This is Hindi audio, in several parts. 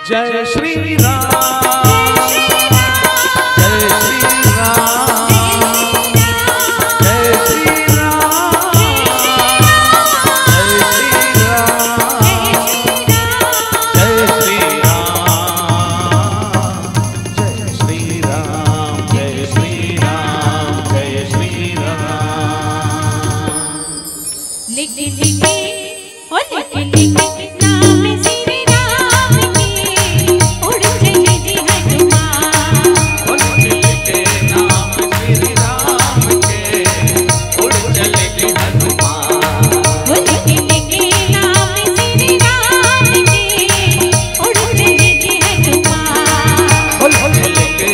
जय श्री राम, जय श्री राम, जय श्री राम, जय श्री राम, जय श्री राम, जय श्री राम, जय श्री राम, जय श्री राम। लिख लिखे ओ लिख लिखे नाम श्री राम के उड़ चले जी हनुमान। ओ लिख लिखे नाम श्री राम के उड़ चले जी हनुमान। ओ लिख लिखे नाम श्री राम के उड़ चले जी हनुमान। ओ लिख लिखे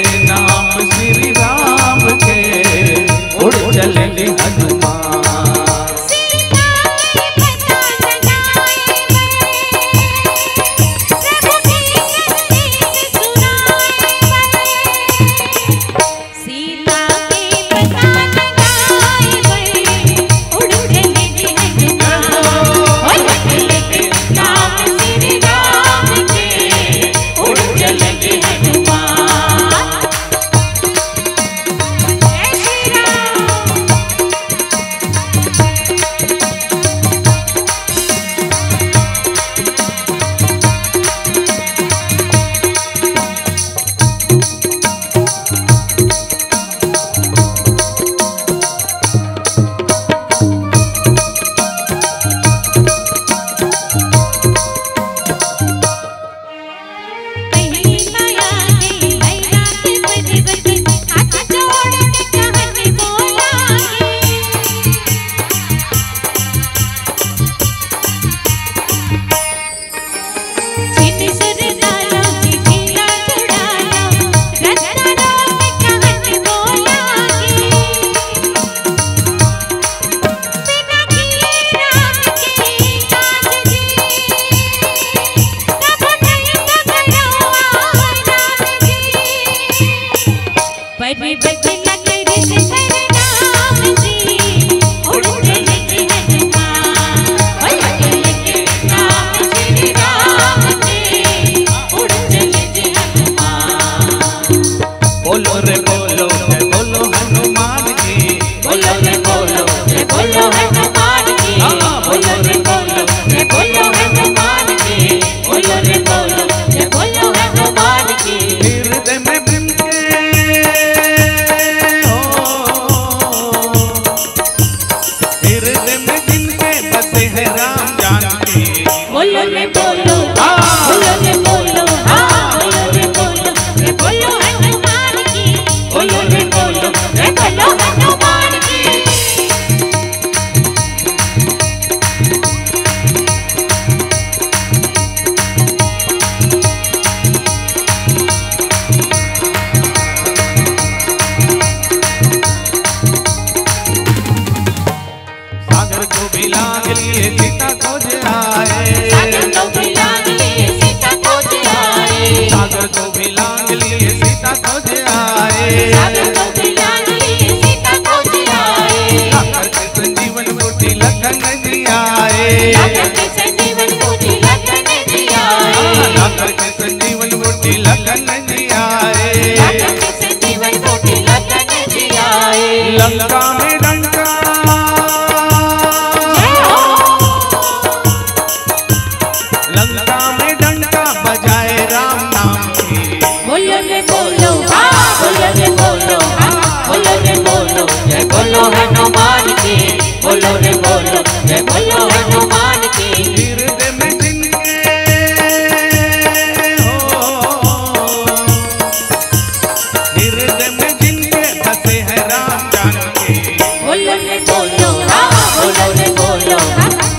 नाम श्री राम के उड़ चले जी हनुमान। बोलो रे बोलो जय बोलो हनुमान की, बोलो रे बोलो जय बोलो हनुमान की। बोलो रे बोलो जय बोलो हनुमान की। बोलो रे बोलो जय बोलो हनुमान की। हृदय में बिनके हृदय में बिनके बसे है राम जानकी। बोलो रे बोलो बोलो रे बोलो बोलो रे बोलो जय बोलो हनुमान की। बोलो रे बोलो जय बोलो हनुमान की। सागर को भी लांग लिए सीता खोज आए। सागर को भी लांग लिए सीता खोज आए। सागर को भी लांग लिए सीता खोज आए। सागर को भी लांग लिए सीता खोज आए। सागर के संजीवन बूटी लखन जी आए। सागर के संजीवन बूटी लखन जी आए। सागर के संजीवन बूटी लखन जी आए। सागर के संजीवन बूटी लखन जी आए। लंका में डंका लंका में डंका बजाए राम नाम की। बोलो रे बोलो बोलो रे बोलो बोलो रे बोलो जय बोलो हनुमान की। बोलो रे बोलो जय बोलो हनुमान की। हृदय में जिनके हृदय में जिनके बसे है राम जानकी। बोलो रे बोलो बोलो रे बोलो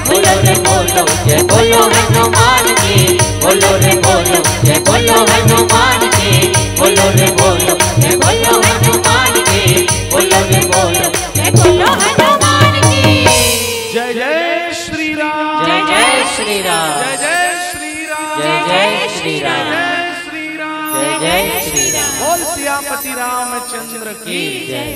बोलो रे बोलो जय बोलो हनुमान की। बोलो रे बोलो जय बोलो हनुमान की। बोलो रे बोलो जय बोलो हनुमान की। बोलो रे बोलो जय बोलो हनुमान की। जय जय श्री राम, जय जय श्री राम, जय जय श्री राम, जय जय श्री राम, जय श्री राम, जय जय श्री राम। बोल सियापति रामचंद्र की जय।